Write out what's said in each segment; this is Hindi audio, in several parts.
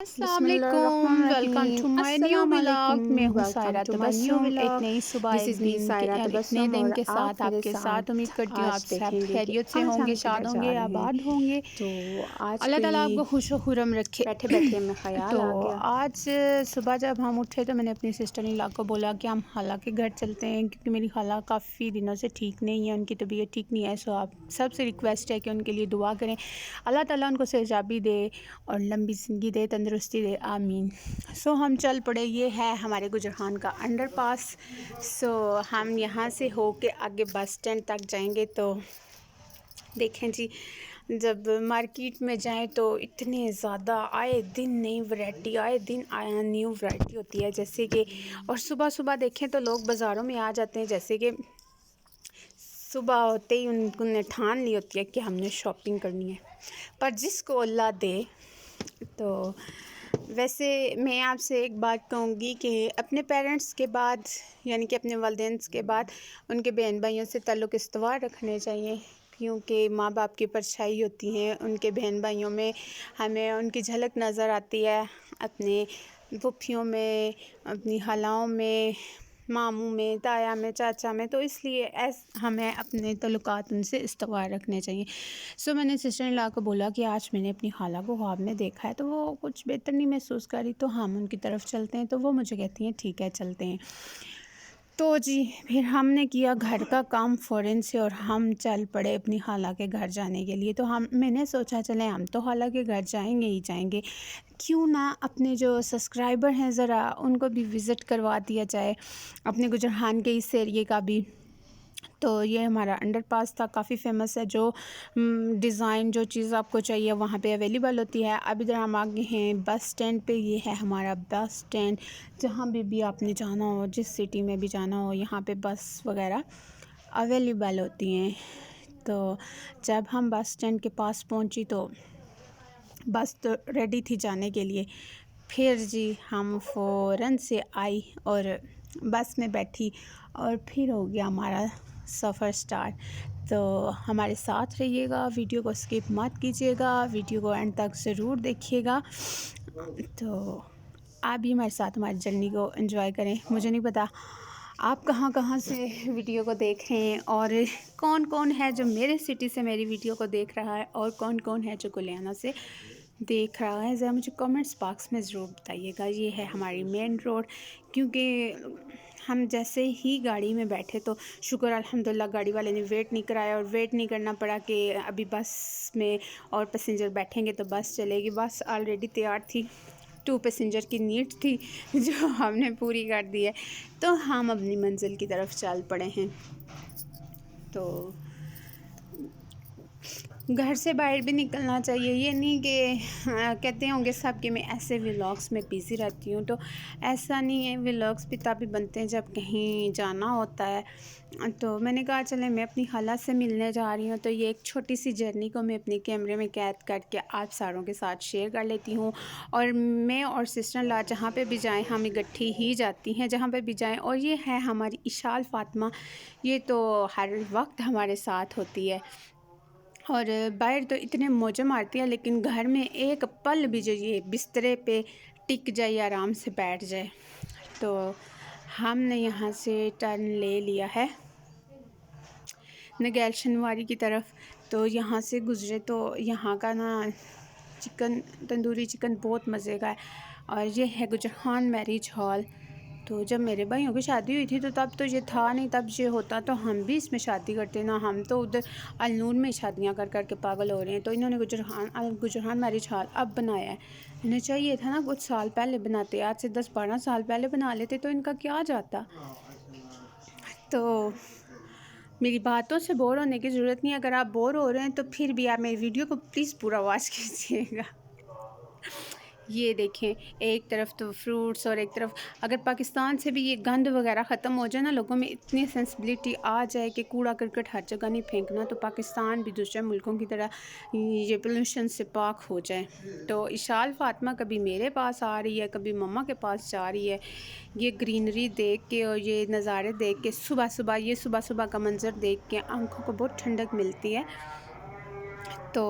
अस्सलामुअलैकुम, welcome to my new vlog. मैं हूँ सायरा तबस्सुम। एक नई सुबह दिस इज़ मी सायरा एक नए तबस्सुम दिन और के आप साथ मेरे आपके साथ साथ उम्मीद करती हूँ आप आज सब देखेंगे कि खैरियत से आज होंगे, हम किधर शाद जा होंगे, रहे हैं। आबाद होंगे। तो आज अल्लाह ताला कोई आपको खुश व खुरम रखे। बैठे बैठे में ख्याल तो आ गया। आज सुबह जब हम उठे तो मैंने अपनी सिस्टर इन लॉ को बोला कि हम खाला के घर चलते हैं, क्योंकि मेरी खाला काफ़ी दिनों से ठीक नहीं है, उनकी तबीयत ठीक नहीं है। सो आप सबसे रिक्वेस्ट है कि उनके लिए दुआ करें, अल्लाह ताला उनको सेहजाबी दे और लंबी ज़िंदगी दे, तंदुरुस्ती दे, आमीन। सो हम चल पड़े। ये है हमारे गुजरहान का अंडरपास। सो हम यहाँ से हो के आगे बस स्टैंड तक जाएंगे। तो देखें जी, जब मार्केट में जाएं तो इतने ज़्यादा आए दिन नई वैरायटी, आए दिन आया न्यू वैरायटी होती है। जैसे कि और सुबह सुबह देखें तो लोग बाज़ारों में आ जाते हैं, जैसे कि सुबह होते ही उनने ठान ली होती है कि हमने शॉपिंग करनी है। पर जिसको अल्लाह दे। तो वैसे मैं आपसे एक बात कहूँगी कि अपने पेरेंट्स के बाद, यानी कि अपने वालिदैन के बाद, उनके बहन भाइयों से ताल्लुक़ इस्तवार रखने चाहिए, क्योंकि माँ बाप की परछाई होती हैं उनके बहन भाइयों में। हमें उनकी झलक नज़र आती है अपने फूफियों में, अपनी खालाओं में, मामू में, ताया में, चाचा में। तो इसलिए हमें अपने तल्लुकात उनसे इस्तवार रखने चाहिए। सो मैंने सिस्टर इन लॉ को बोला कि आज मैंने अपनी खाला को ख्वाब में देखा है, तो वो कुछ बेहतर नहीं महसूस करी, तो हम उनकी तरफ चलते हैं। तो वो मुझे कहती हैं ठीक है चलते हैं। तो जी फिर हमने किया घर का काम फ़ौरन से और हम चल पड़े अपनी खाला के घर जाने के लिए। तो मैंने सोचा चलें हम तो खाला के घर जाएंगे ही जाएंगे, क्यों ना अपने जो सब्सक्राइबर हैं ज़रा उनको भी विज़िट करवा दिया जाए, अपने गुजरहान के इस एरिए का भी। तो ये हमारा अंडरपास था, काफ़ी फेमस है। जो डिज़ाइन जो चीज़ आपको चाहिए वहाँ पे अवेलेबल होती है। अब इधर हम आगे हैं बस स्टैंड पे। ये है हमारा बस स्टैंड। जहाँ भी आपने जाना हो, जिस सिटी में भी जाना हो, यहाँ पे बस वगैरह अवेलेबल होती हैं। तो जब हम बस स्टैंड के पास पहुँची तो बस तो रेडी थी जाने के लिए। फिर जी हम फ़ौरन से आई और बस में बैठी और फिर हो गया हमारा सफ़र स्टार्ट। तो हमारे साथ रहिएगा, वीडियो को स्किप मत कीजिएगा, वीडियो को एंड तक ज़रूर देखिएगा। तो आप भी हमारे साथ हमारी जर्नी को एंजॉय करें। मुझे नहीं पता आप कहाँ कहाँ से वीडियो को देख रहे हैं और कौन कौन है जो मेरे सिटी से मेरी वीडियो को देख रहा है और कौन कौन है जो कुलियाना से देख रहा है। ज़रा मुझे कमेंट्स बॉक्स में ज़रूर बताइएगा। ये है हमारी मेन रोड। क्योंकि हम जैसे ही गाड़ी में बैठे तो शुक्र अल्हम्दुलिल्लाह गाड़ी वाले ने वेट नहीं कराया और वेट नहीं करना पड़ा कि अभी बस में और पैसेंजर बैठेंगे तो बस चलेगी। बस ऑलरेडी तैयार थी, 2 पैसेंजर की नीड थी जो हमने पूरी कर दी है। तो हम अपनी मंजिल की तरफ चल पड़े हैं। तो घर से बाहर भी निकलना चाहिए। ये नहीं कि कहते होंगे सब कि मैं ऐसे व्लॉग्स में बिज़ी रहती हूँ, तो ऐसा नहीं है। व्लॉग्स भी तभी बनते हैं जब कहीं जाना होता है। तो मैंने कहा चले मैं अपनी खाला से मिलने जा रही हूँ, तो ये एक छोटी सी जर्नी को मैं अपने कैमरे में कैद करके आप सारों के साथ शेयर कर लेती हूँ। और मैं और सिस्टर इन लॉ जहाँ पे भी जाएँ हम इकट्ठी ही जाती हैं, जहाँ पे भी जाएँ। और ये है हमारी इशाल फ़ातिमा, ये तो हर वक्त हमारे साथ होती है और बाहर तो इतने मौजे मारती है, लेकिन घर में एक पल भी जो ये बिस्तरे पे टिक जाए या आराम से बैठ जाए। तो हमने यहाँ से टर्न ले लिया है नगैल शनवारी की तरफ। तो यहाँ से गुज़रे तो यहाँ का ना चिकन, तंदूरी चिकन बहुत मज़े का है। और ये है गुजरहान मैरिज हॉल। तो जब मेरे भाइयों की शादी हुई थी तो तब तो ये था नहीं, तब ये होता तो हम भी इसमें शादी करते ना। हम तो उधर अलनूर में शादियां कर कर के पागल हो रहे हैं। तो इन्होंने गुजरहान मैरिज हॉल अब बनाया है। इन्हें चाहिए था ना कुछ साल पहले बनाते, आज से 10-12 साल पहले बना लेते तो इनका क्या जाता। तो मेरी बातों से बोर होने की ज़रूरत नहीं है। अगर आप बोर हो रहे हैं तो फिर भी आप मेरी वीडियो को प्लीज़ पूरा वॉच कीजिएगा। ये देखें, एक तरफ तो फ्रूट्स और एक तरफ, अगर पाकिस्तान से भी ये गंद वगैरह ख़त्म हो जाए ना, लोगों में इतनी सेंसिबिलिटी आ जाए कि कूड़ा करकट हर जगह नहीं फेंकना, तो पाकिस्तान भी दूसरे मुल्कों की तरह ये पोल्यूशन से पाक हो जाए। तो इशाल फ़ातिमा कभी मेरे पास आ रही है, कभी मम्मा के पास जा रही है। ये ग्रीनरी देख के और ये नज़ारे देख के, सुबह सुबह का मंज़र देख के आँखों को बहुत ठंडक मिलती है। तो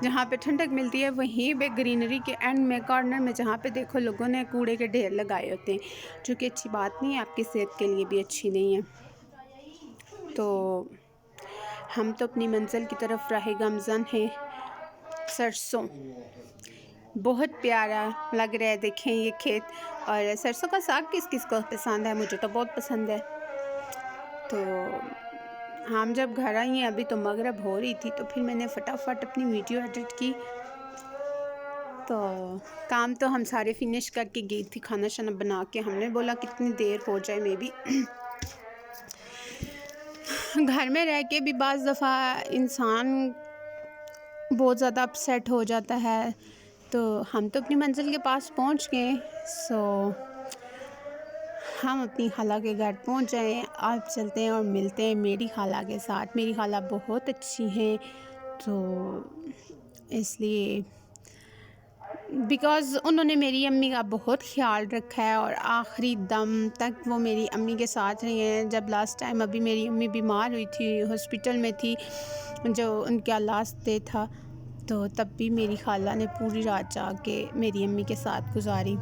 जहाँ पे ठंडक मिलती है वहीं पे ग्रीनरी के एंड में कॉर्नर में जहाँ पे देखो लोगों ने कूड़े के ढेर लगाए होते हैं, जो कि अच्छी बात नहीं है, आपकी सेहत के लिए भी अच्छी नहीं है। तो हम तो अपनी मंजिल की तरफ राह गामज़न हैं। सरसों बहुत प्यारा लग रहा है, देखें ये खेत। और सरसों का साग किस किस को पसंद है, मुझे तो बहुत पसंद है। तो हम जब घर आई हैं अभी तो मगरिब हो रही थी, तो फिर मैंने फटाफट अपनी वीडियो एडिट की। तो काम तो हम सारे फिनिश करके गई थी, खाना शाना बना के। हमने बोला कितनी देर हो जाए, मे बी घर में रह के भी बाज़ दफ़ा इंसान बहुत ज़्यादा अपसेट हो जाता है। तो हम तो अपनी मंजिल के पास पहुंच गए। सो हम अपनी खाला के घर पहुंच जाएं। आप चलते हैं और मिलते हैं मेरी खाला के साथ। मेरी खाला बहुत अच्छी हैं, तो इसलिए बिकॉज़ उन्होंने मेरी अम्मी का बहुत ख्याल रखा है और आखिरी दम तक वो मेरी अम्मी के साथ रही हैं। जब लास्ट टाइम अभी मेरी अम्मी बीमार हुई थी, हॉस्पिटल में थी, जो उनका लास्ट डे था, तो तब भी मेरी खाला ने पूरी रात जाके मेरी अम्मी के साथ गुजारी।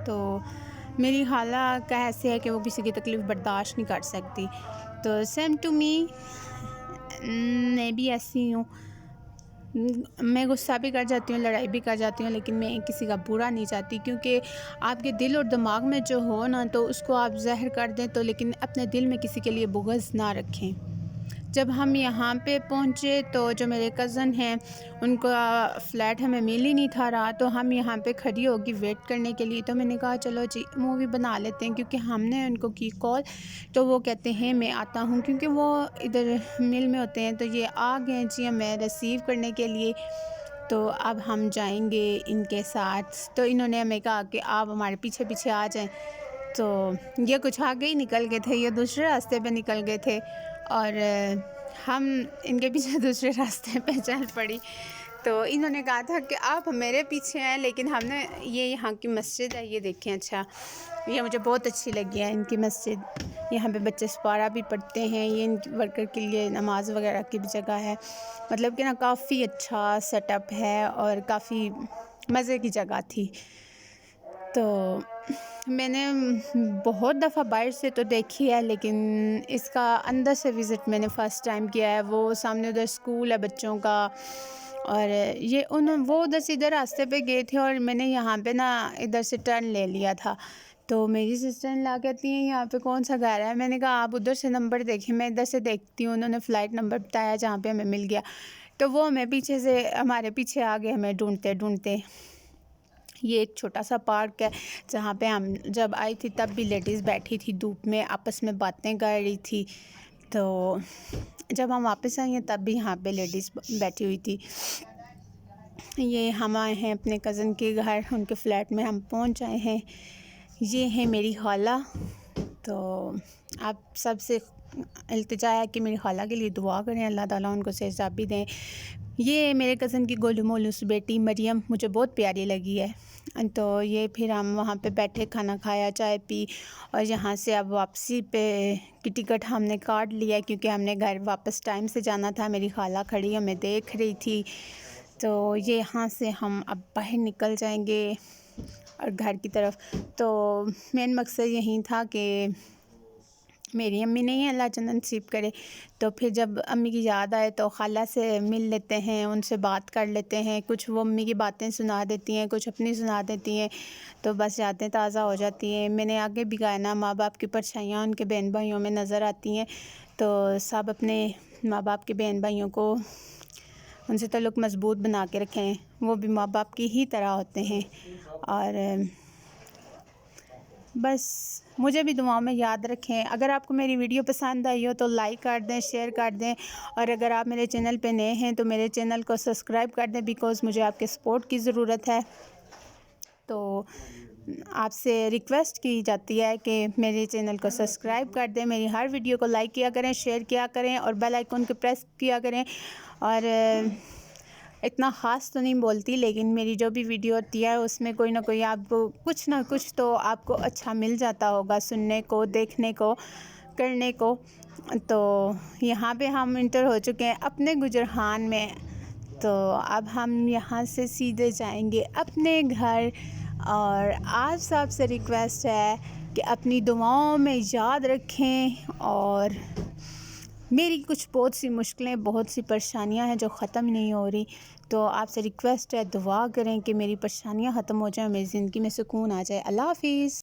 तो मेरी खाला का ऐसे है कि वो किसी की तकलीफ़ बर्दाश्त नहीं कर सकती। तो सेम टू मी, मैं भी ऐसी हूँ। मैं गुस्सा भी कर जाती हूँ, लड़ाई भी कर जाती हूँ, लेकिन मैं किसी का बुरा नहीं चाहती, क्योंकि आपके दिल और दिमाग में जो हो ना, तो उसको आप ज़हर कर दें तो, लेकिन अपने दिल में किसी के लिए बुग़्ज़ ना रखें। जब हम यहाँ पे पहुँचे तो जो मेरे कज़न हैं उनका फ़्लैट हमें मिल ही नहीं था रहा, तो हम यहाँ पे खड़ी होगी वेट करने के लिए। तो मैंने कहा चलो जी मूवी बना लेते हैं, क्योंकि हमने उनको की कॉल, तो वो कहते हैं मैं आता हूँ, क्योंकि वो इधर मिल में होते हैं। तो ये आ गए जी हमें रिसीव करने के लिए। तो अब हम जाएंगे इनके साथ। तो इन्होंने हमें कहा कि आप हमारे पीछे पीछे आ जाएं। तो ये कुछ आगे ही निकल गए थे, ये दूसरे रास्ते पे निकल गए थे और हम इनके पीछे दूसरे रास्ते पे चल पड़ी। तो इन्होंने कहा था कि आप मेरे पीछे हैं, लेकिन हमने ये यहाँ की मस्जिद है, ये देखें, अच्छा ये मुझे बहुत अच्छी लगी है इनकी मस्जिद। यहाँ पे बच्चे सुपारा भी पढ़ते हैं, ये इनकी वर्कर के लिए नमाज वगैरह की भी जगह है। मतलब कि ना काफ़ी अच्छा सेटअप है और काफ़ी मज़े की जगह थी। तो मैंने बहुत दफ़ा बाहर से तो देखी है, लेकिन इसका अंदर से विज़िट मैंने फ़र्स्ट टाइम किया है। वो सामने उधर स्कूल है बच्चों का, और ये वो उधर से इधर रास्ते पे गए थे और मैंने यहाँ पे ना इधर से टर्न ले लिया था। तो मेरी सिस्टर इन ला कहती हैं यहाँ पे कौन सा घर है। मैंने कहा आप उधर से नंबर देखें, मैं इधर से देखती हूँ। उन्होंने फ़्लाइट नंबर बताया जहाँ पे हमें मिल गया। तो वो हमें पीछे से हमारे पीछे आ गए, हमें ढूंढते ढूंढते। ये एक छोटा सा पार्क है जहाँ पे हम जब आई थी तब भी लेडीज़ बैठी थी धूप में, आपस में बातें कर रही थी। तो जब हम वापस आई हैं तब भी यहाँ पे लेडीज़ बैठी हुई थी। ये हम आए हैं अपने कज़न के घर, उनके फ्लैट में हम पहुँच आए हैं। ये है मेरी खाला। तो आप सबसे इल्तिजा है कि मेरी खाला के लिए दुआ करें, अल्लाह ताला उनको सेहत दें। ये मेरे कज़न की गोलू मोलूस बेटी मरियम मुझे बहुत प्यारी लगी है। तो ये फिर हम वहाँ पे बैठे, खाना खाया, चाय पी, और यहाँ से अब वापसी पे की टिकट हमने काट लिया, क्योंकि हमने घर वापस टाइम से जाना था। मेरी खाला खड़ी हमें देख रही थी। तो ये यहाँ से हम अब बाहर निकल जाएंगे और घर की तरफ। तो मेन मकसद यही था कि मेरी अम्मी नहीं है, अल्लाह जन्नत नसीब करे। तो फिर जब अम्मी की याद आए तो खाला से मिल लेते हैं, उनसे बात कर लेते हैं। कुछ वो अम्मी की बातें सुना देती हैं, कुछ अपनी सुना देती हैं, तो बस यादें ताज़ा हो जाती हैं। मैंने आगे भी कहा ना, माँ बाप की परछाइयाँ उनके बहन भाइयों में नज़र आती हैं। तो सब अपने माँ बाप के बहन भाइयों को, उनसे ताल्लुक़ मज़बूत बना के रखें, वो भी माँ बाप की ही तरह होते हैं। और बस मुझे भी दुआओं में याद रखें। अगर आपको मेरी वीडियो पसंद आई हो तो लाइक कर दें, शेयर कर दें, और अगर आप मेरे चैनल पे नए हैं तो मेरे चैनल को सब्सक्राइब कर दें, बिकॉज़ मुझे आपके सपोर्ट की ज़रूरत है। तो आपसे रिक्वेस्ट की जाती है कि मेरे चैनल को सब्सक्राइब कर दें, मेरी हर वीडियो को लाइक किया करें, शेयर किया करें और बेल आइकन को प्रेस किया करें। और इतना ख़ास तो नहीं बोलती, लेकिन मेरी जो भी वीडियो होती है उसमें कोई ना कोई आपको कुछ ना कुछ तो आपको अच्छा मिल जाता होगा, सुनने को, देखने को, करने को। तो यहाँ पे हम इंटर हो चुके हैं अपने गुजरान में। तो अब हम यहाँ से सीधे जाएंगे अपने घर। और आप सबसे रिक्वेस्ट है कि अपनी दुआओं में याद रखें, और मेरी कुछ बहुत सी मुश्किलें, बहुत सी परेशानियां हैं जो ख़त्म नहीं हो रही, तो आपसे रिक्वेस्ट है दुआ करें कि मेरी परेशानियां ख़त्म हो जाएं, मेरी ज़िंदगी में सुकून आ जाए। अल्लाह हाफ़िज़।